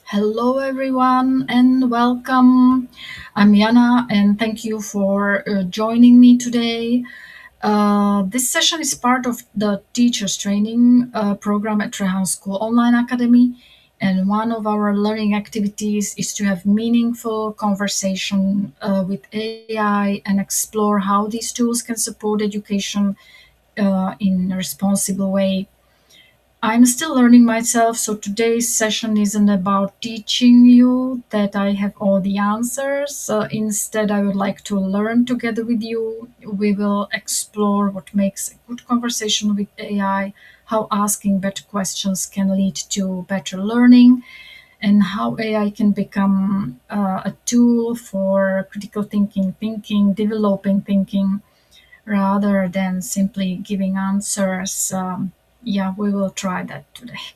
Hello, everyone, and welcome. I'm Yana, and thank you for joining me today. This session is part of the teachers training program at Rehan School Online Academy. And one of our learning activities is to have meaningful conversation with AI and explore how these tools can support education in a responsible way. I'm still learning myself, so today's session isn't about teaching you that I have all the answers. Instead, I would like to learn together with you. We will explore what makes a good conversation with AI, how asking better questions can lead to better learning, and how AI can become a tool for critical thinking, developing thinking, rather than simply giving answers. Yeah, we will try that today.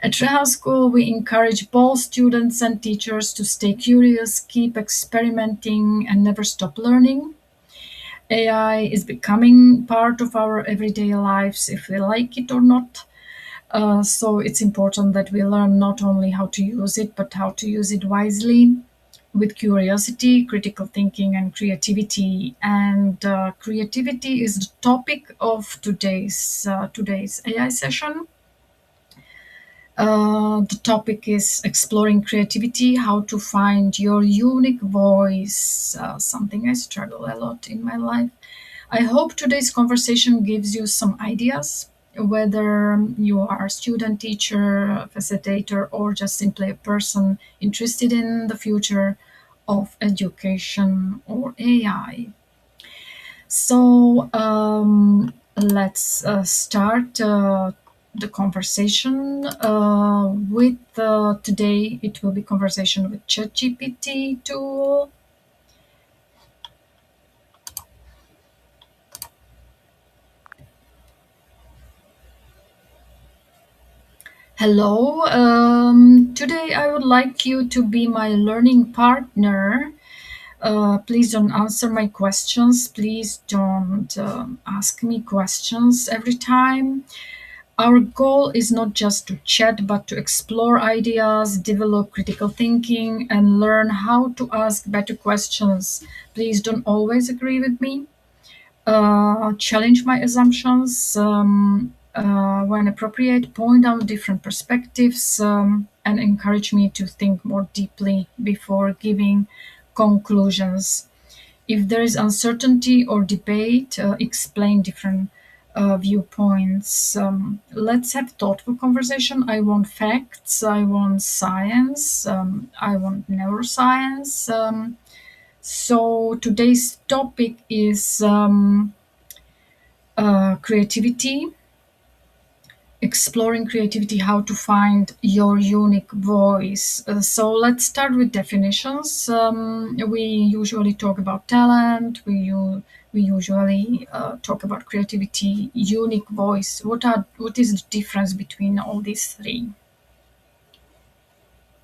At Rehan School, we encourage both students and teachers to stay curious, keep experimenting, and never stop learning. AI is becoming part of our everyday lives, if we like it or not. So it's important that we learn not only how to use it, but how to use it wisely with curiosity, critical thinking, and creativity. And creativity is the topic of today's AI session. The topic is exploring creativity, how to find your unique voice, something I struggle a lot in my life. I hope today's conversation gives you some ideas, whether you are a student, teacher, facilitator, or just simply a person interested in the future of education or AI. So let's start the conversation with today. It will be conversation with ChatGPT tool. Hello. Today I would like you to be my learning partner. Please don't answer my questions. Please don't ask me questions every time. Our goal is not just to chat, but to explore ideas, develop critical thinking, and learn how to ask better questions. Please don't always agree with me. Challenge my assumptions when appropriate, point out different perspectives, and encourage me to think more deeply before giving conclusions. If there is uncertainty or debate, explain different viewpoints. Let's have thoughtful conversation. I want facts. I want science. I want neuroscience. So today's topic is creativity, exploring creativity, how to find your unique voice. So let's start with definitions. We usually talk about talent. We usually talk about creativity, unique voice. What is the difference between all these three?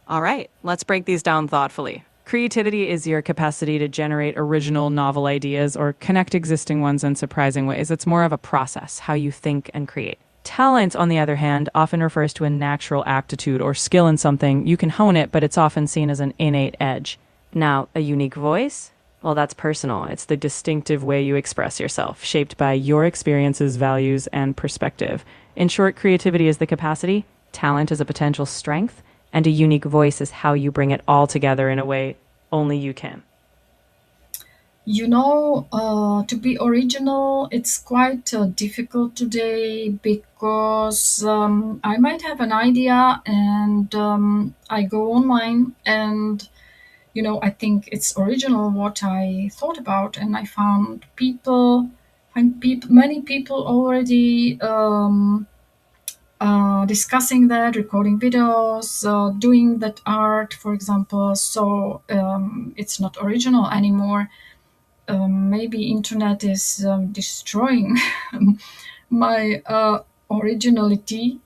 All right, let's break these down thoughtfully. Creativity is your capacity to generate original, novel ideas or connect existing ones in surprising ways. It's more of a process, how you think and create. Talent, on the other hand, often refers to a natural aptitude or skill in something. You can hone it, but it's often seen as an innate edge. Now, a unique voice? Well, that's personal. It's the distinctive way you express yourself, shaped by your experiences, values, and perspective. In short, creativity is the capacity, talent is a potential strength, and a unique voice is how you bring it all together in a way only you can. To be original, it's quite difficult today because I might have an idea and I go online and I think it's original what I thought about, and I found many people already discussing that, recording videos, doing that art, for example. So it's not original anymore. Maybe internet is destroying my originality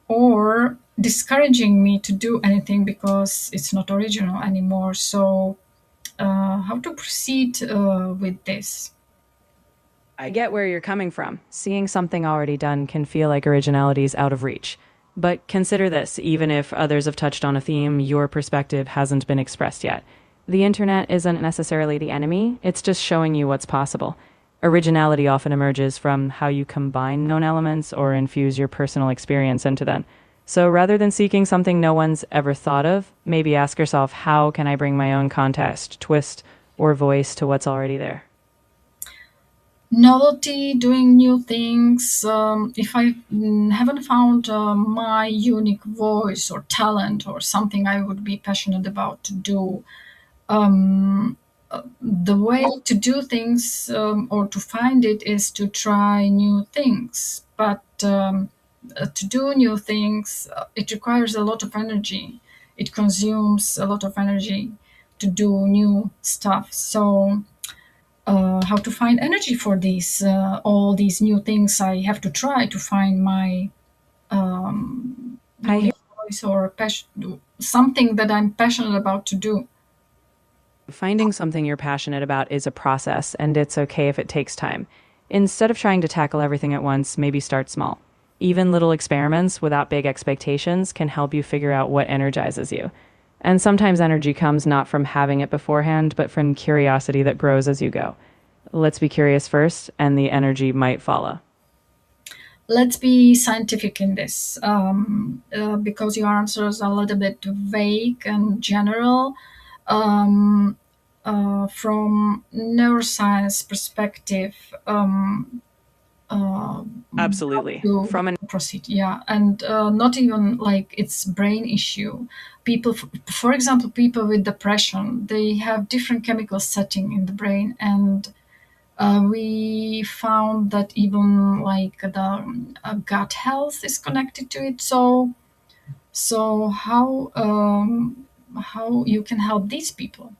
or discouraging me to do anything because it's not original anymore. So how to proceed with this? I get where you're coming from. Seeing something already done can feel like originality is out of reach. But consider this, even if others have touched on a theme, your perspective hasn't been expressed yet. The internet isn't necessarily the enemy, it's just showing you what's possible. Originality often emerges from how you combine known elements or infuse your personal experience into them. So rather than seeking something no one's ever thought of, maybe ask yourself, how can I bring my own context, twist, or voice to what's already there? Novelty, doing new things. If I haven't found my unique voice or talent or something I would be passionate about to do, um, the way to do things or to find it is to try new things. But to do new things, it requires a lot of energy. It consumes a lot of energy to do new stuff. So how to find energy for these all these new things I have to try to find my I hear unique voice or passion, something that I'm passionate about to do. finding something you're passionate about is a process, and it's okay if it takes time. Instead of trying to tackle everything at once, maybe start small. Even little experiments without big expectations can help you figure out what energizes you. And sometimes energy comes not from having it beforehand, but from curiosity that grows as you go. Let's be curious first, and the energy might follow. Let's be scientific in this, because your answers are a little bit vague and general. um, from neuroscience perspective, uh, how Absolutely. to From an proceed, yeah, and not even like it's brain issue. People, for example, people with depression, they have different chemical setting in the brain, and we found that even like the gut health is connected to it. So how you can help these people?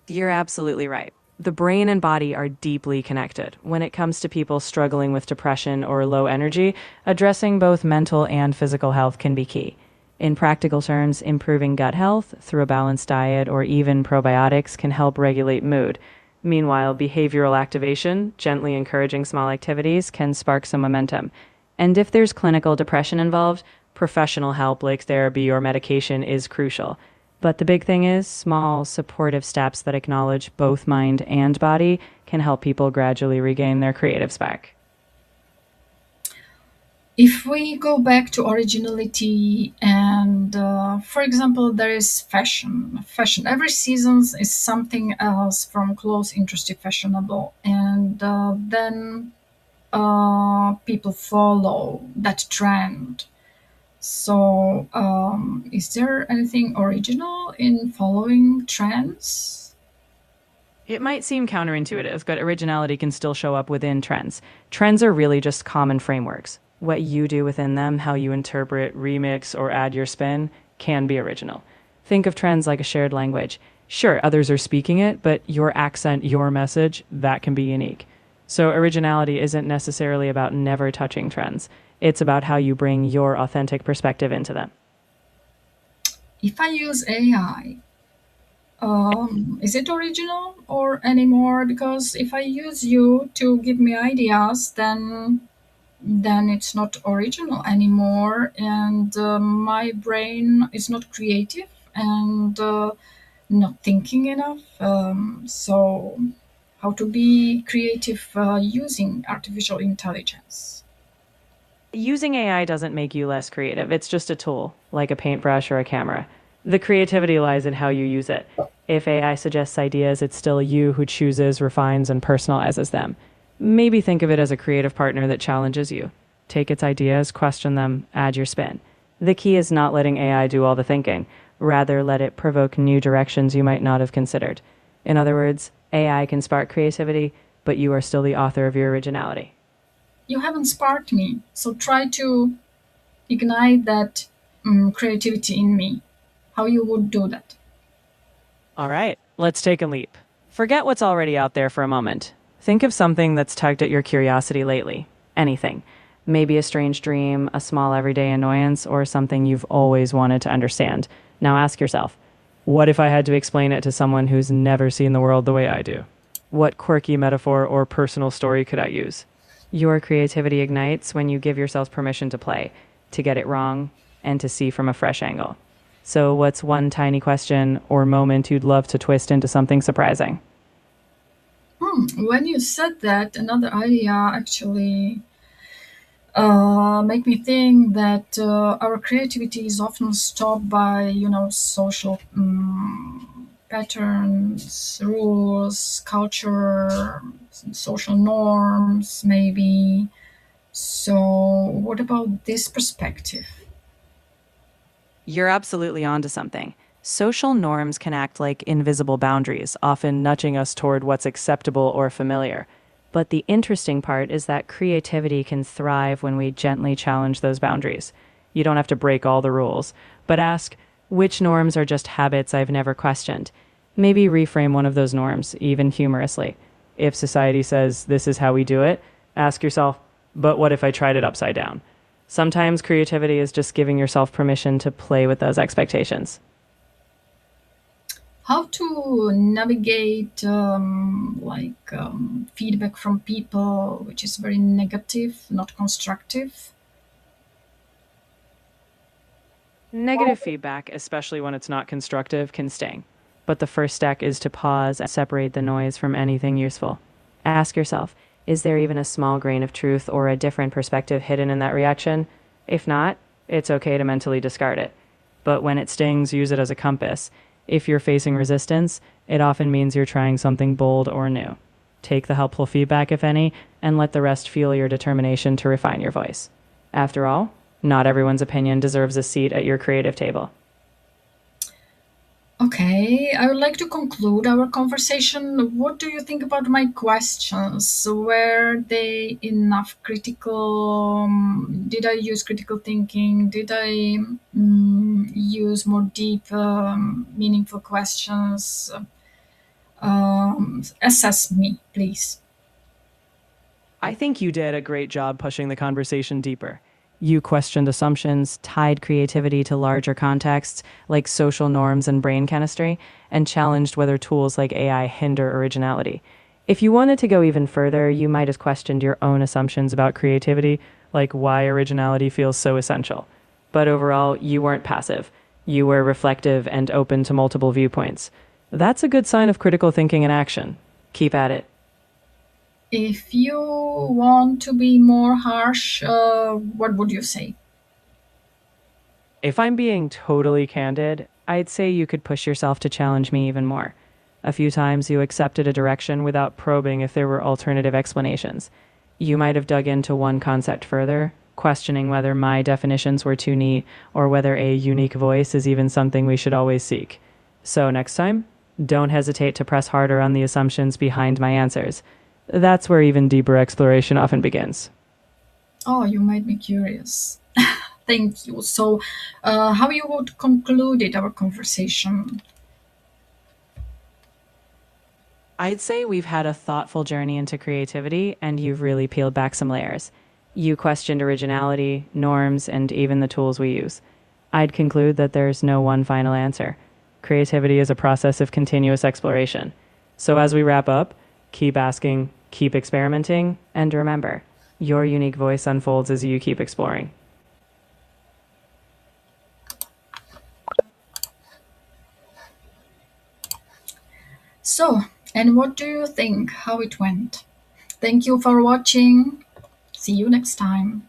You're absolutely right. The brain and body are deeply connected. When it comes to people struggling with depression or low energy, addressing both mental and physical health can be key. In practical terms, improving gut health through a balanced diet or even probiotics can help regulate mood. Meanwhile, behavioral activation, gently encouraging small activities, can spark some momentum. And if there's clinical depression involved, professional help like therapy or medication is crucial. But the big thing is, small, supportive steps that acknowledge both mind and body can help people gradually regain their creative spark. If we go back to originality, and for example, there is fashion every season is something else from clothes industry fashionable, and then people follow that trend. So is there anything original in following trends? It might seem counterintuitive, but originality can still show up within trends. Trends are really just common frameworks. What you do within them, how you interpret, remix, or add your spin, can be original. Think of trends like a shared language. Sure, others are speaking it, but your accent, your message, that can be unique. So, originality isn't necessarily about never touching trends, it's about how you bring your authentic perspective into them. If I use AI, is it original or anymore? Because if I use you to give me ideas, then it's not original anymore, and my brain is not creative and not thinking enough. So, how to be creative using artificial intelligence? Using AI doesn't make you less creative. It's just a tool, like a paintbrush or a camera. The creativity lies in how you use it. If AI suggests ideas, it's still you who chooses, refines, and personalizes them. Maybe think of it as a creative partner that challenges you. Take its ideas, question them, add your spin. The key is not letting AI do all the thinking. Rather, let it provoke new directions you might not have considered. In other words, AI can spark creativity, but you are still the author of your originality. You haven't sparked me, so try to ignite that creativity in me. How you would do that? All right, let's take a leap. Forget what's already out there for a moment. Think of something that's tugged at your curiosity lately. Anything. Maybe a strange dream, a small everyday annoyance, or something you've always wanted to understand. Now ask yourself, what if I had to explain it to someone who's never seen the world the way I do? What quirky metaphor or personal story could I use? Your creativity ignites when you give yourself permission to play. to get it wrong, and to see from a fresh angle. So, what's one tiny question or moment you'd love to twist into something surprising? When you said that, another idea actually make me think that our creativity is often stopped by, social patterns, rules, culture, social norms, maybe. So, what about this perspective? You're absolutely onto something. Social norms can act like invisible boundaries, often nudging us toward what's acceptable or familiar. But the interesting part is that creativity can thrive when we gently challenge those boundaries. You don't have to break all the rules, but ask, which norms are just habits I've never questioned? Maybe reframe one of those norms, even humorously. If society says this is how we do it, ask yourself, but what if I tried it upside down? Sometimes creativity is just giving yourself permission to play with those expectations. How to navigate feedback from people, which is very negative, not constructive? Negative feedback, especially when it's not constructive, can sting. But the first step is to pause and separate the noise from anything useful. Ask yourself, is there even a small grain of truth or a different perspective hidden in that reaction? If not, it's okay to mentally discard it. But when it stings, use it as a compass. If you're facing resistance, it often means you're trying something bold or new. Take the helpful feedback, if any, and let the rest fuel your determination to refine your voice. After all, not everyone's opinion deserves a seat at your creative table. Okay, I would like to conclude our conversation. What do you think about my questions? Were they enough critical? Did I use critical thinking? Did I use more deep, meaningful questions? Assess me, please. I think you did a great job pushing the conversation deeper. You questioned assumptions, tied creativity to larger contexts like social norms and brain chemistry, and challenged whether tools like AI hinder originality. If you wanted to go even further, you might have questioned your own assumptions about creativity, like why originality feels so essential. But overall, you weren't passive. You were reflective and open to multiple viewpoints. That's a good sign of critical thinking in action. Keep at it. If you want to be more harsh, what would you say? If I'm being totally candid, I'd say you could push yourself to challenge me even more. A few times you accepted a direction without probing if there were alternative explanations. You might have dug into one concept further, questioning whether my definitions were too neat or whether a unique voice is even something we should always seek. So, next time, don't hesitate to press harder on the assumptions behind my answers. That's where even deeper exploration often begins. Oh, you made me curious. Thank you. So, how you would conclude it, our conversation? I'd say we've had a thoughtful journey into creativity, and you've really peeled back some layers. You questioned originality, norms, and even the tools we use. I'd conclude that there's no one final answer. Creativity is a process of continuous exploration. So as we wrap up, keep asking, keep experimenting, and remember, your unique voice unfolds as you keep exploring. So, and what do you think? How it went? Thank you for watching. See you next time.